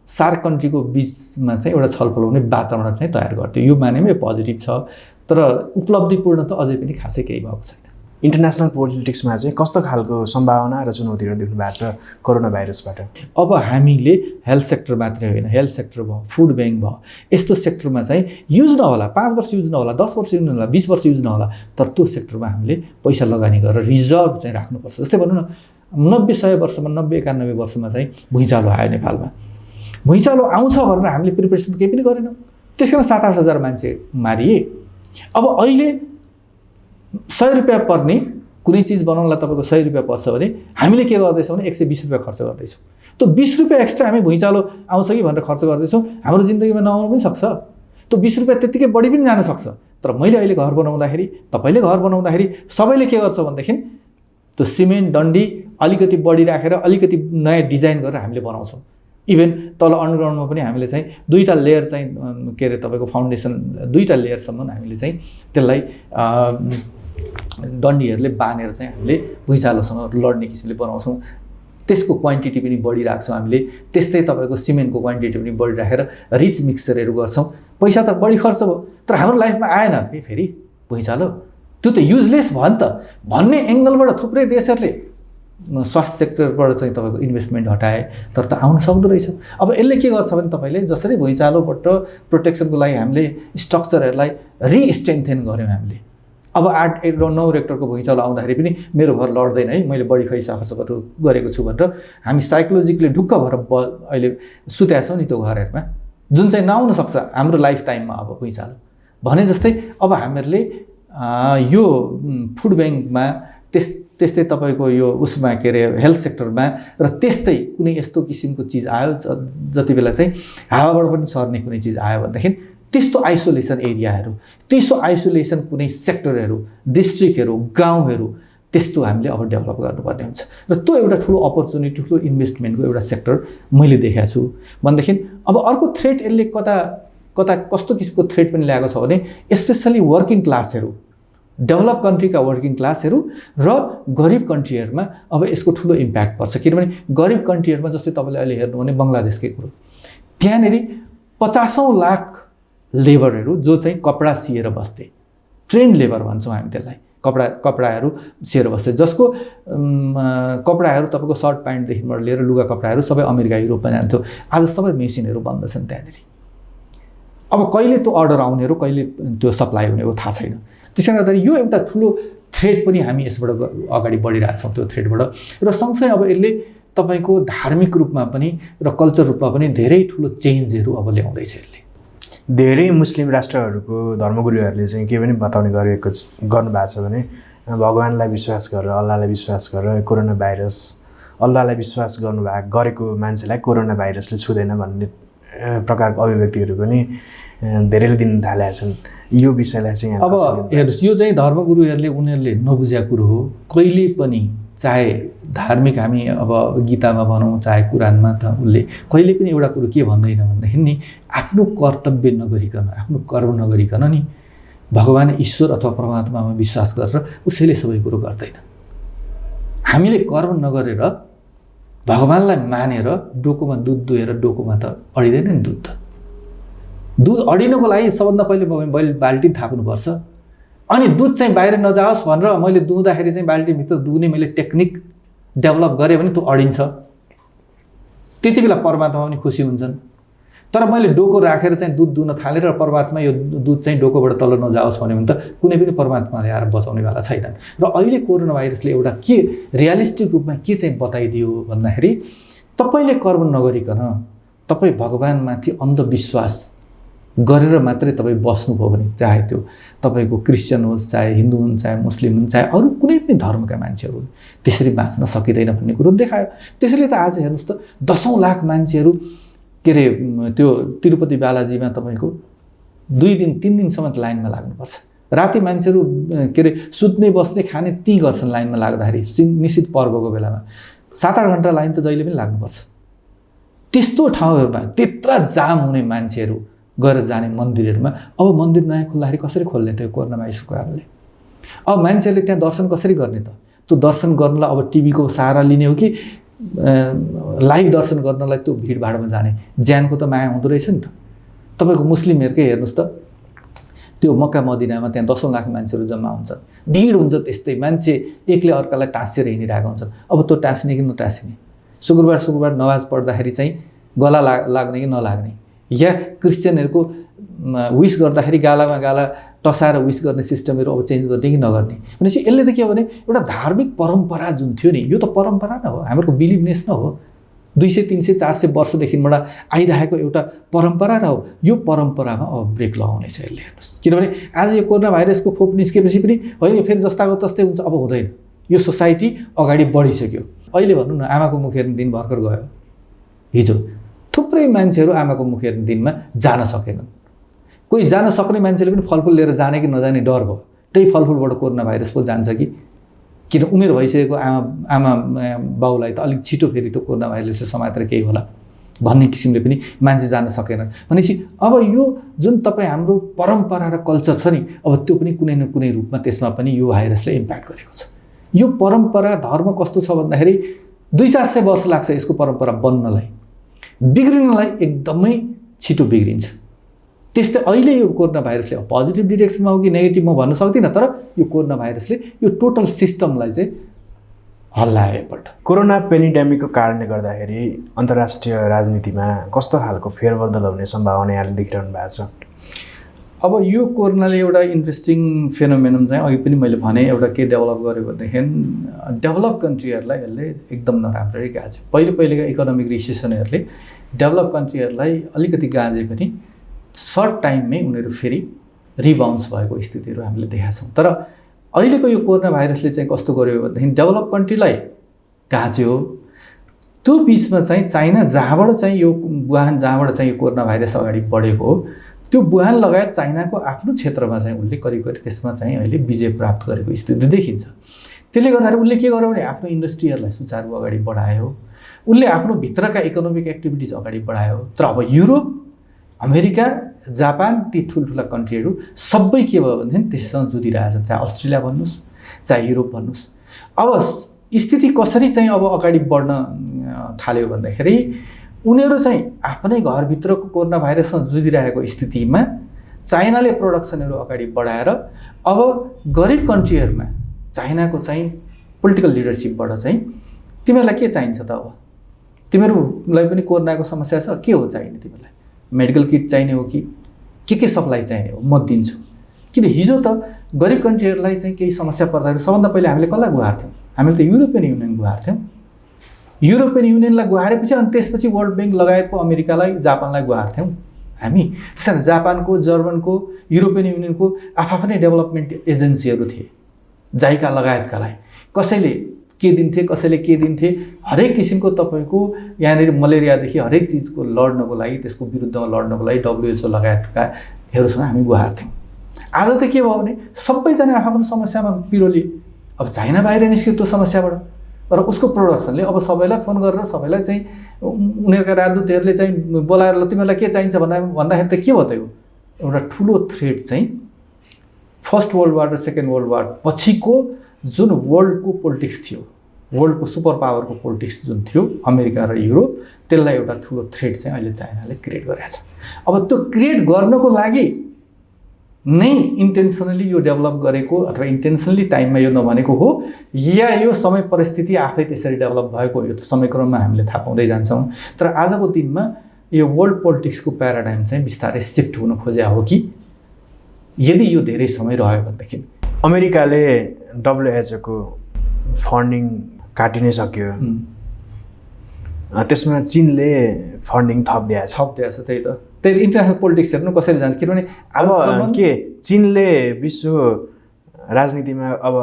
सार्क कन्ट्रीको बिचमा चाहिँ एउटा छलफल हुने वातावरण चाहिँ तयार गर्थ्यो। यो मानेमा यो पोजिटिभ छ, तर उपलब्धिपूर्ण त अझै पनि खासै केही भएको छैन। इन्टरनेसनल पोलिटिक्समा चाहिँ कस्तो खालको सम्भावना र चुनौतीहरू देख्नु भएको छ कोरोना भाइरसबाट? अब हामीले हेल्थ सेक्टर मात्रै होइन, हेल्थ सेक्टर भयो, फुड ब्याङ्क भयो, यस्तो सेक्टरमा चाहिँ युज नहोला, 5 वर्ष युज नहोला, 10 वर्ष युज नहोला, 20 वर्ष युज नहोला, तर त्यो सेक्टरमा हामीले पैसा लगानी गरेर रिजर्भ चाहिँ राख्नुपर्छ। जस्तै भनौँ न 90-100 वर्षमा 90-91 वर्षमा चाहिँ भुइँचालो आयो नेपालमा। भुइँचालो आउँछ भनेर हामीले प्रिपरेसन केही पनि गरेनौँ, त्यस कारण 7-8 हजार मान्छे मारिए। अब अहिले 100 रुपियाँ पर्ने कुनै चिज बनाउनलाई तपाईँको 100 रुपियाँ पर्छ भने हामीले के गर्दैछौँ भने 120 रुपियाँ खर्च गर्दैछौँ। त्यो 20 रुपियाँ एक्स्ट्रा हामी भुइँचालो आउँछ कि भनेर खर्च गर्दैछौँ, हाम्रो जिन्दगीमा नआउनु पनि सक्छ। त्यो 20 रुपियाँ त्यत्तिकै बढी पनि जान सक्छ। तर मैले अहिले घर बनाउँदाखेरि, तपाईँले घर बनाउँदाखेरि सबैले के गर्छ भनेदेखि त्यो सिमेन्ट डन्डी अलिकति बढी राखेर अलिकति नयाँ डिजाइन गरेर हामीले बनाउँछौँ। इभन तल अन्डरग्राउन्डमा पनि हामीले चाहिँ 2टा लेयर चाहिँ के अरे तपाईँको फाउन्डेसन 2टा लेयरसम्म हामीले चाहिँ त्यसलाई डन्डीहरूले बाँधेर चाहिँ हामीले भुइँचालोसँग लड्ने किसिमले बनाउँछौँ। त्यसको क्वान्टिटी पनि बढिरहेको छौँ हामीले। त्यस्तै तपाईँको सिमेन्टको क्वान्टिटी पनि बढिराखेर रिच मिक्सचरहरू गर्छौँ। पैसा त बढी खर्च भयो, तर हाम्रो लाइफमा आएन कि फेरि भुइँचालो, त्यो त युजलेस भयो नि त भन्ने एङ्गलबाट थुप्रै देशहरूले स्वास्थ्य सेक्टरबाट चाहिँ तपाईँको इन्भेस्टमेन्ट हटाए, तर त आउन सक्दो रहेछ। अब यसले के गर्छ भने तपाईँले जसरी भुइँचालोबाट प्रोटेक्सनको लागि हामीले स्ट्रक्चरहरूलाई रिस्ट्रेन्थेन गऱ्यौँ हामीले। अब 8-9 रेक्टरको भुइँचालो आउँदाखेरि पनि मेरो घर लड्दैन है, मैले बढी पैसा खर्च गरेको छु भनेर हामी साइकोलोजिकली ढुक्क भएर अहिले सुतेका छौँ नि त्यो घरहरूमा, जुन चाहिँ नआउन सक्छ हाम्रो लाइफ टाइममा। अब भुइँचालो भने जस्तै अब हामीहरूले यो फुड ब्याङ्कमा त्यस्तै तपाईँको यो उसमा के अरे हेल्थ सेक्टरमा र त्यस्तै कुनै यस्तो किसिमको चिज आयो जति बेला चाहिँ हावाबाट पनि सर्ने कुनै चिज आयो भनेदेखि त्यस्तो आइसोलेसन एरियाहरू, त्यस्तो आइसोलेसन कुनै सेक्टरहरू, डिस्ट्रिक्टहरू, गाउँहरू त्यस्तो हामीले अब डेभलप गर्नुपर्ने हुन्छ। र त्यो एउटा ठुलो अपर्च्युनिटी, ठुलो इन्भेस्टमेन्टको एउटा सेक्टर मैले देखाएको छु भनेदेखि अब अर्को थ्रेट यसले कता कस्तो किसिमको थ्रेट पनि ल्याएको छ भने स्पेसली वर्किङ क्लासहरू, डेभलप कन्ट्रीका वर्किङ क्लासहरू र गरिब कन्ट्रीहरूमा अब यसको ठुलो इम्प्याक्ट पर्छ। किनभने गरिब कन्ट्रीहरूमा जस्तै तपाईँले अहिले हेर्नु भने बङ्गलादेशकै कुरो, त्यहाँनिर 50औं लाख लेबरहरू जो चाहिँ कपडा सिएर बस्थे, ट्रेन लेबर भन्छौँ हामी त्यसलाई, कपडाहरू सिएर बस्थे, जसको कपडाहरू तपाईँको सर्ट प्यान्टदेखिबाट लिएर लुगा कपडाहरू सबै अमेरिका युरोपमा जान्थ्यो। आज सबै मेसिनहरू बन्द छन् त्यहाँनिर। अब कहिले त्यो अर्डर आउने र कहिले त्यो सप्लाई हुने हो थाहा छैन। त्यसले गर्दा यो एउटा ठुलो थ्रेड पनि हामी यसबाट अगाडि बढिरहेछौँ त्यो थ्रेडबाट। र सँगसँगै अब यसले तपाईँको धार्मिक रूपमा पनि र कल्चर रूपमा पनि धेरै ठुलो चेन्जहरू अब ल्याउँदैछ। यसले धेरै मुस्लिम राष्ट्रहरूको धर्मगुरुहरूले चाहिँ के पनि बताउने गर्नुभएको छ भने भगवान्लाई विश्वास गरेर, अल्लाहलाई विश्वास गरेर कोरोना भाइरस, अल्लाहलाई विश्वास गरेको मान्छेलाई कोरोना भाइरसले छुँदैन भन्ने प्रकारको अभिव्यक्तिहरू पनि धेरैले दिन थालेका छन्। यो विषयलाई चाहिँ अब हेर्नुहोस्, यो चाहिँ धर्मगुरुहरूले उनीहरूले नबुझेको कुरो हो। कहिले पनि चाहे धार्मिक हामी अब गीतामा भनौँ चाहे कुरानमा त उसले कहिले पनि एउटा कुरो के भन्दैन भन्दाखेरि नि आफ्नो कर्तव्य नगरिकन, आफ्नो कर्म नगरिकन नि भगवान् ईश्वर अथवा परमात्मामा विश्वास गरेर उसैले सबै कुरो गर्दैन। हामीले कर्म नगरेर भगवान्लाई मानेर डोकोमा दुध दुहेर डोकोमा त अडिँदैन नि दुध। दुध अडिनको लागि सबभन्दा पहिले बाल्टी थाप्नुपर्छ, अनि दुध चाहिँ बाहिर नजाओस् भनेर मैले दुहुँदाखेरि चाहिँ बाल्टीभित्र दुहुने मैले टेक्निक डेभलप गरेँ भने त्यो अडिन्छ। त्यति बेला परमात्मा पनि खुसी हुन्छन्। तर मैले डोको राखेर चाहिँ दुध दुहुन थालेर परमात्मा यो दुध चाहिँ डोकोबाट तल नजाओस् भन्यो भने त कुनै पनि परमात्माले आएर बचाउनेवाला छैनन्। र अहिले कोरोना भाइरसले एउटा के रियलिस्टिक रूपमा के चाहिँ बताइदियो भन्दाखेरि तपाईँले कर्म नगरिकन तपाईँ भगवान्माथि अन्धविश्वास गरेर मात्रै तपाईँ बस्नुभयो भने, चाहे त्यो तपाईँको क्रिस्चियन होस्, चाहे हिन्दू हुन्, चाहे मुस्लिम हुन्, चाहे अरू कुनै पनि धर्मका मान्छेहरू हुन्, त्यसरी बाँच्न सकिँदैन भन्ने कुरो देखायो। त्यसैले त आज हेर्नुहोस् त 10औं लाख मान्छेहरू के अरे त्यो तिरुपति बालाजीमा तपाईँको 2 दिन 3 दिनसम्म लाइनमा लाग्नुपर्छ। राति मान्छेहरू के अरे सुत्ने बस्ने खाने ती गर्छन् लाइनमा लाग्दाखेरि, निश्चित पर्वको बेलामा 7-8 घन्टा लाइन त जहिले पनि लाग्नुपर्छ। त्यस्तो ठाउँहरूमा त्यत्रा जाम हुने मान्छेहरू गएर जाने मन्दिरहरूमा अब मन्दिर नयाँ खोल्दाखेरि कसरी खोल्ने त यो कोरोना भाइरसको कारणले? अब मान्छेहरूले त्यहाँ दर्शन कसरी गर्ने त? त्यो दर्शन गर्नलाई अब टिभीको सहारा लिने हो कि लाइभ दर्शन गर्नलाई त्यो भिडभाडमा जाने? ज्यानको त माया हुँदो रहेछ नि त। तपाईँको मुस्लिमहरूकै हेर्नुहोस् त, त्यो मक्का मदिनामा त्यहाँ 10औं लाख मान्छेहरू जम्मा हुन्छन्, भिड हुन्छ, त्यस्तै मान्छे एकले अर्कालाई टाँसेर हिँडिरहेका हुन्छन्। अब त्यो टाँसिने कि नटाँसिने? शुक्रबार नमाज पढ्दाखेरि चाहिँ गला लाग्ने कि नलाग्ने? या क्रिस्चियनहरूको विस गर्दाखेरि गालामा गाला टसाएर विस गर्ने सिस्टमहरू अब चेन्ज गर्ने कि नगर्ने? भनेपछि यसले त के हो भने एउटा धार्मिक परम्परा जुन थियो नि, यो त परम्परा न हो, हाम्रो बिलिभनेस न हो, 200, 300, 400 वर्षदेखिबाट आइरहेको एउटा परम्परा न हो। यो परम्परामा अब ब्रेक लगाउनेछ यसले। हेर्नुहोस्, किनभने आज यो कोरोना भाइरसको खोप निस्केपछि पनि होइन फेरि जस्ताको तस्तै हुन्छ, अब हुँदैन। यो सोसाइटी अगाडि बढिसक्यो। अहिले भनौँ न, आमाको मुख हेर्ने दिन भर्खर गयो। हिजो थुप्रै मान्छेहरू आमाको मुख हेर्ने दिनमा जान सकेनन्। कोही जान सक्ने मान्छेले पनि फलफुल लिएर जाने कि नजाने डर भयो। त्यही फलफुलबाट कोरोना भाइरस पो जान्छ कि? किन उमेर भइसकेको आमा बाउलाई त अलिक छिटो फेरि त्यो कोरोना भाइरसले समातेर केही होला भन्ने किसिमले पनि मान्छे जान सकेनन्। भनेपछि अब यो जुन तपाईँ हाम्रो परम्परा र कल्चर छ नि, अब त्यो पनि कुनै न कुनै रूपमा त्यसमा पनि यो भाइरसले इम्प्याक्ट गरेको छ। यो परम्परा धर्म कस्तो छ भन्दाखेरि 200-400 वर्ष लाग्छ यसको परम्परा बन्नलाई, बिग्रिनलाई एकदमै छिटो बिग्रिन्छ। त्यस्तै अहिले यो कोरोना भाइरसले पोजिटिभ डिरेक्सनमा हो कि नेगेटिभ म भन्न सक्दिनँ, तर यो कोरोना भाइरसले यो टोटल सिस्टमलाई चाहिँ हल्लायो एकपल्ट। कोरोना पेन्डेमिकको कारणले गर्दाखेरि अन्तर्राष्ट्रिय राजनीतिमा कस्तो खालको फेरबदल हुने सम्भावना यहाँले देखिरहनु भएको छ? अब यो कोरोनाले एउटा इन्ट्रेस्टिङ फेनोमेनन चाहिँ अघि पनि मैले भने एउटा के डेभलप गर्यो भनेदेखि डेभलप कन्ट्रीहरूलाई यसले एकदम नराम्ररी गाज्यो। पहिलेका इकोनोमिक रिसेसनहरूले डेभलप कन्ट्रीहरूलाई अलिकति गाजे पनि सर्ट टाइममै उनीहरू फेरि रिबाउन्स भएको स्थितिहरू हामीले देखाएको छौँ। तर अहिलेको यो कोरोना भाइरसले चाहिँ कस्तो गर्यो भनेदेखि डेभलप कन्ट्रीलाई गाज्यो। त्यो बिचमा चाहिँ चाइना जहाँबाट चाहिँ यो वुहान जहाँबाट चाहिँ यो कोरोना भाइरस अगाडि बढेको हो, त्यो वुहान लगायत चाइनाको आफ्नो क्षेत्रमा चाहिँ उसले करिब त्यसमा चाहिँ अहिले विजय प्राप्त गरेको स्थिति देखिन्छ। त्यसले गर्दाखेरि उसले के गर्यो भने आफ्नो इन्डस्ट्रीहरूलाई सुचारू अगाडि बढायो, उसले आफ्नो भित्रका इकोनोमिक एक्टिभिटिज अगाडि बढायो। तर अब युरोप, अमेरिका, जापान, ती ठुल्ठुला कन्ट्रीहरू सबै के भयो भनेदेखि त्यससँग जुधिरहेछ। चाहे अस्ट्रेलिया भन्नुहोस्, चाहे युरोप भन्नुहोस्। अब स्थिति कसरी चाहिँ अब अगाडि बढ्न थाल्यो भन्दाखेरि उनीहरू चाहिँ आफ्नै घरभित्रको कोरोना भाइरससँग जुधिरहेको स्थितिमा चाइनाले प्रोडक्सनहरू अगाडि बढाएर अब गरिब कन्ट्रीहरूमा चाइनाको चाहिँ पोलिटिकल लिडरसिपबाट चाहिँ तिमीहरूलाई के चाहिन्छ त? अब तिमीहरूलाई पनि कोरोनाको समस्या छ, के हो चाहिने? तिमीहरूलाई मेडिकल किट चाहिने हो कि के सप्लाई चाहिने हो? म दिन्छु। किन हिजो त गरिब कन्ट्रीहरूलाई चाहिँ केही समस्या पर्दाखेरि सबभन्दा पहिले हामीले कसलाई गुहार थियौँ? हामीले त युरोपियन युनियन गुहार थियौँ। युरोपियन युनियनलाई गुहारेपछि अनि त्यसपछि वर्ल्ड ब्याङ्क लगायतको अमेरिकालाई, जापानलाई गुहार थियौँ हामी। त्यसैले जापानको, जर्मनको, युरोपियन युनियनको आफ्नै डेभलपमेन्ट एजेन्सीहरू थिए, जाइका लगायतकालाई। कसैले के दिन्थे, कसैले के दिन्थे, हरेक किसिमको तपाईँको यहाँनिर मलेरियादेखि हरेक चिजको लड्नको लागि, त्यसको विरुद्धमा लड्नको लागि WHO लगायतकाहरूसँग हामी गुहार्थ्यौँ। आज त के भयो भने सबैजना आफ्नो समस्यामा पिरोलिए। अब चाइना बाहिर निस्क्यो त्यो समस्याबाट, र उसको प्रोडक्सनले अब सबैलाई फोन गरेर सबैलाई चाहिँ उनीहरूका राजदूतहरूले चाहिँ बोलाएर ल तिमीहरूलाई के चाहिन्छ भन्दाखेरि त के भयो त यो एउटा ठुलो थ्रेट चाहिँ फर्स्ट वर्ल्ड वार र सेकेन्ड वर्ल्ड वार पछिको जुन वर्ल्डको पोलिटिक्स थियो, वर्ल्डको सुपर पावरको पोलिटिक्स जुन थियो अमेरिका र युरोप, त्यसलाई एउटा ठुलो थ्रेट चाहिँ अहिले चाइनाले क्रिएट गरेको छ। अब त्यो क्रिएट गर्नको लागि नै इन्टेन्सनली यो डेभलप गरेको अथवा इन्टेन्सनली टाइममा यो नभनेको हो, या यो समय परिस्थिति आफै त्यसरी डेभलप भएको हो, यो त समयक्रममा हामीले थाहा पाउँदै जान्छौँ। तर आजको दिनमा यो वर्ल्ड पोलिटिक्सको प्याराडाइम चाहिँ बिस्तारै सिफ्ट हुन खोज्या हो कि यदि यो धेरै समय रह्यो भनेदेखि अमेरिकाले WHO को फन्डिङ काटि नै सक्यो, त्यसमा चीनले फन्डिङ थपिदिएछ। त्यही त त्यही इन्टरनेसनल पोलिटिक्स हेर्नु कसरी जान्छ, किनभने अब के चीनले विश्व राजनीतिमा अब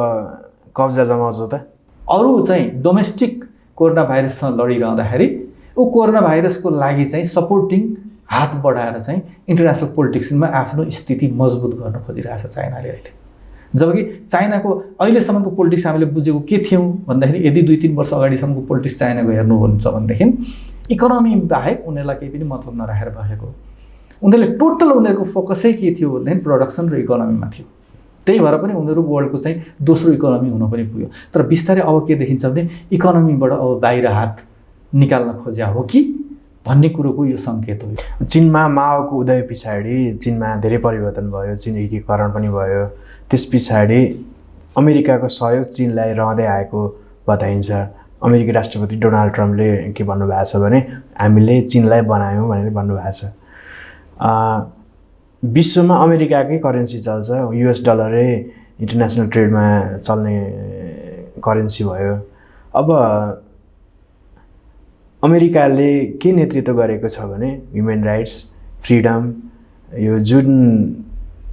कब्जा जमाउँछ त। अरू चाहिँ डोमेस्टिक कोरोना भाइरससँग लडिरहँदाखेरि ऊ कोरोना भाइरसको लागि चाहिँ सपोर्टिङ हात बढाएर चाहिँ इन्टरनेसनल पोलिटिक्समा आफ्नो स्थिति मजबुत गर्न खोजिरहेछ चाइनाले अहिले। जबकि चाइनाको अहिलेसम्मको पोलिटिक्स हामीले बुझेको के थियौँ भन्दाखेरि, यदि 2-3 वर्ष अगाडिसम्मको पोलिटिक्स चाइनाको हेर्नुहुन्छ भनेदेखि इकोनोमी बाहेक उनीहरूलाई केही पनि मतलब नराखेर भएको। उनीहरूले टोटल उनीहरूको फोकसै के थियो भनेदेखि प्रोडक्सन र इकोनोमीमा थियो। त्यही भएर पनि उनीहरू वर्ल्डको चाहिँ दोस्रो इकोनोमी हुन पनि पुग्यो। तर बिस्तारै अब के देखिन्छ भने इकोनोमीबाट अब बाहिर हात निकाल्न खोज्या हो कि भन्ने कुरोको यो सङ्केत हो। चीनमा माओको उदय पछाडि चीनमा धेरै परिवर्तन भयो, चीन एकीकरण पनि भयो। त्यस पछाडि अमेरिकाको सहयोग चीनलाई रहँदै आएको बताइन्छ। अमेरिकी राष्ट्रपति डोनाल्ड ट्रम्पले के भन्नुभएको छ भने हामीले चीनलाई बनायौँ भनेर भन्नुभएको छ। विश्वमा अमेरिकाकै करेन्सी चल्छ, US डलरै इन्टरनेसनल ट्रेडमा चल्ने करेन्सी भयो। अब अमेरिकाले के नेतृत्व गरेको छ भने ह्युमन राइट्स, फ्रिडम, यो जुन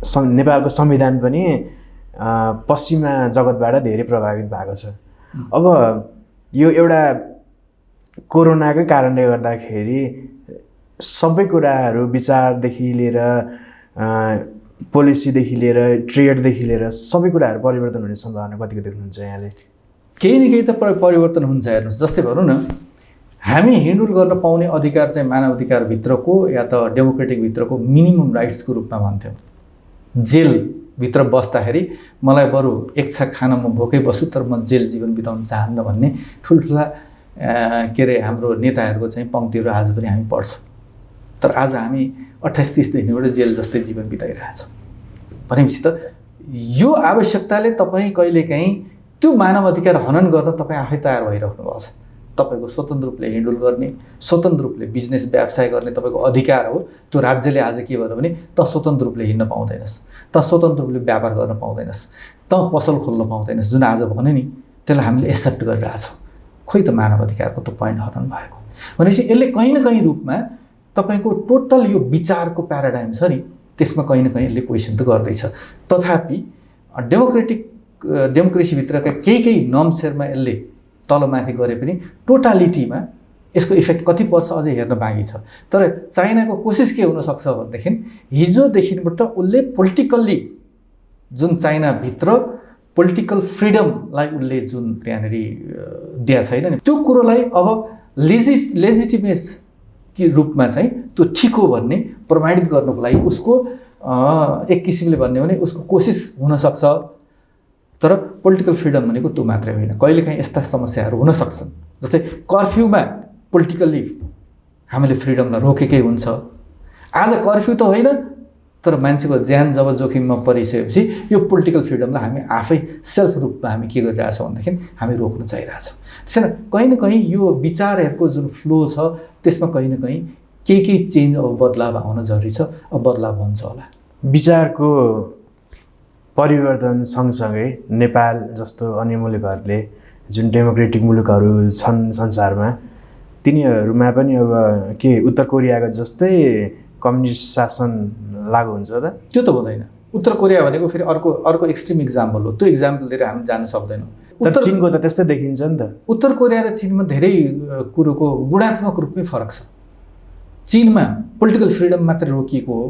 नेपालको संविधान पनि पश्चिमा जगतबाट धेरै प्रभावित भएको छ। अब यो एउटा कोरोनाकै कारणले गर्दाखेरि सबै कुराहरू विचारदेखि लिएर पोलिसीदेखि लिएर ट्रेडदेखि लिएर सबै कुराहरू परिवर्तन हुने सम्भावना कतिको देख्नुहुन्छ यहाँले? केही न केही त परिवर्तन हुन्छ। हेर्नुहोस्, जस्तै भनौँ न, हामी हिँडुल गर्न पाउने अधिकार चाहिँ मानव अधिकारभित्रको या त डेमोक्रेटिकभित्रको मिनिमम राइट्सको रूपमा भन्थ्यौँ। जेलभित्र बस्दाखेरि मलाई बरु एक छाक खान म भोकै बस्छु तर म जेल जीवन बिताउन चाहन्न भन्ने ठुल्ठुला के अरे हाम्रो नेताहरूको चाहिँ पङ्क्तिहरू आज पनि हामी पढ्छौँ। तर आज हामी 28-30 दिनबाट जेल जस्तै जीवन बिताइरहेछौँ भनेपछि त यो आवश्यकताले तपाईँ कहिलेकाहीँ त्यो मानव अधिकार हनन गर्न तपाईँ आफै तयार भइराख्नु भएको छ। तपाईँको स्वतन्त्र रूपले हिँडुल गर्ने, स्वतन्त्र रूपले बिजनेस व्यवसाय गर्ने तपाईँको अधिकार हो। त्यो राज्यले आज के भन्यो भने त स्वतन्त्र रूपले हिँड्न पाउँदैनस्, त स्वतन्त्र रूपले व्यापार गर्न पाउँदैनस्, त पसल खोल्न पाउँदैनस्, जुन आज भन्यो नि त्यसलाई हामीले एक्सेप्ट गरिरहेछौँ। खोइ त मानव अधिकारको त पोइन्ट हनन भएको भनेपछि यसले कहीँ न कहीँ रूपमा तपाईँको टोटल यो विचारको प्याराडाइम छ नि त्यसमा कहीँ न कहीँ यसले क्वेसन त गर्दैछ। तथापि डेमोक्रेसीभित्रका केही नर्म्सहरूमा यसले तलमाथि गरे पनि टोटालिटीमा यसको इफेक्ट कति पर्छ अझै हेर्न बाँकी छ। तर चाइनाको कोसिस के हुनसक्छ भनेदेखि हिजोदेखिबाट उसले पोलिटिकल्ली जुन चाइनाभित्र पोलिटिकल फ्रिडमलाई उसले जुन त्यहाँनिर दिया छैन नि त्यो कुरोलाई अब लेजिटिमेस कि रूपमा चाहिँ त्यो ठिक हो भन्ने प्रमाणित गर्नको लागि उसको एक किसिमले भन्यो भने उसको कोसिस हुनसक्छ। तर पोलिटिकल फ्रिडम भनेको त्यो मात्रै होइन, कहिलेकाहीँ यस्ता समस्याहरू हुन सक्छन्। जस्तै कर्फ्यूमा पोलिटिकल्ली हामीले फ्रिडमलाई रोकेकै हुन्छ। आज कर्फ्यू त होइन तर मान्छेको ज्यान जब जोखिममा परिसकेपछि यो पोलिटिकल फ्रिडमलाई हामी आफै सेल्फ रूपमा हामी के गरिरहेछौँ भनेदेखि हामी रोक्न चाहिरहेछौँ। त्यसैले कहीँ न कहीँ यो विचारहरूको जुन फ्लो छ त्यसमा कहीँ न कहीँ केही चेन्ज अब बदलाव आउन जरुरी छ। अब बदलाव हुन्छ होला। विचारको परिवर्तन सँगसँगै नेपाल जस्तो अन्य मुलुकहरूले जुन डेमोक्रेटिक मुलुकहरू छन् संसारमा तिनीहरूमा पनि अब के उत्तर कोरियाको जस्तै कम्युनिस्ट शासन लागू हुन्छ त? त्यो त हुँदैन। उत्तर कोरिया भनेको फेरि अर्को एक्सट्रिम इक्जाम्पल हो। त्यो इक्जाम्पल लिएर हामी जान सक्दैनौँ। तर चीनको त त्यस्तै देखिन्छ नि त। उत्तर कोरिया र चीनमा धेरै कुरोको गुणात्मक रूपमै फरक छ। चीनमा पोलिटिकल फ्रिडम मात्र रोकिएको हो,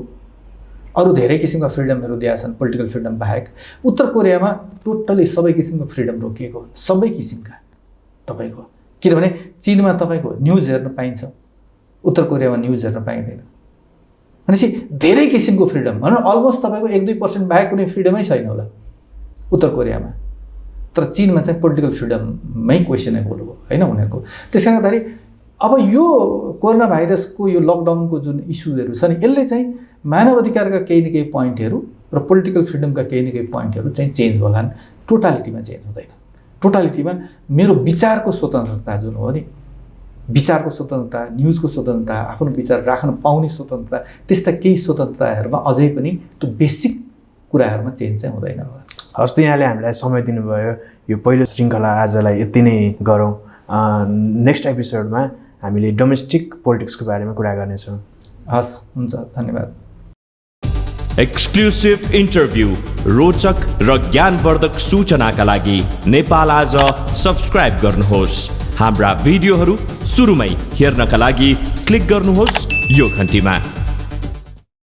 अरू धेरै किसिमका फ्रिडमहरू दिएका छन् पोलिटिकल फ्रिडम बाहेक। उत्तर कोरियामा टोटली सबै किसिमको फ्रिडम रोकिएको हुन्छ, सबै किसिमका तपाईँको। किनभने चीनमा तपाईँको न्युज हेर्न पाइन्छ, उत्तर कोरियामा न्युज हेर्न पाइँदैन। भनेपछि धेरै किसिमको फ्रिडम भनौँ अलमोस्ट तपाईँको 1-2% बाहेक कुनै फ्रिडमै छैन होला उत्तर कोरियामा। तर चीनमा चाहिँ पोलिटिकल फ्रिडममै क्वेसनेबल हो होइन उनीहरूको। त्यसले गर्दाखेरि अब यो कोरोना भाइरसको यो लकडाउनको जुन इस्युजहरू छ नि, यसले चाहिँ मानव अधिकारका केही न केही पोइन्टहरू र पोलिटिकल फ्रिडमका केही न केही पोइन्टहरू चाहिँ चेन्ज होलान्। टोटालिटीमा चेन्ज हुँदैन। टोटालिटीमा मेरो विचारको स्वतन्त्रता जुन हो नि, विचारको स्वतन्त्रता, न्युजको स्वतन्त्रता, आफ्नो विचार राख्न पाउने स्वतन्त्रता, त्यस्ता केही स्वतन्त्रताहरूमा अझै पनि त्यो बेसिक कुराहरूमा चेन्ज चाहिँ हुँदैन। हस् त, यहाँले हामीलाई समय दिनुभयो। यो पहिलो श्रृङ्खला आजलाई यति नै गरौँ। नेक्स्ट एपिसोडमा हामीले डोमेस्टिक पोलिटिक्सको बारेमा कुरा गर्नेछौँ। हस्, हुन्छ, धन्यवाद। एक्सक्लुसिभ इन्टरभ्यू, रोचक र ज्ञानवर्धक सूचनाका लागि नेपाल आज सब्स्क्राइब गर्नुहोस्। हाम्रा भिडियोहरू सुरुमै हेर्नका लागि क्लिक गर्नुहोस् यो घन्टीमा।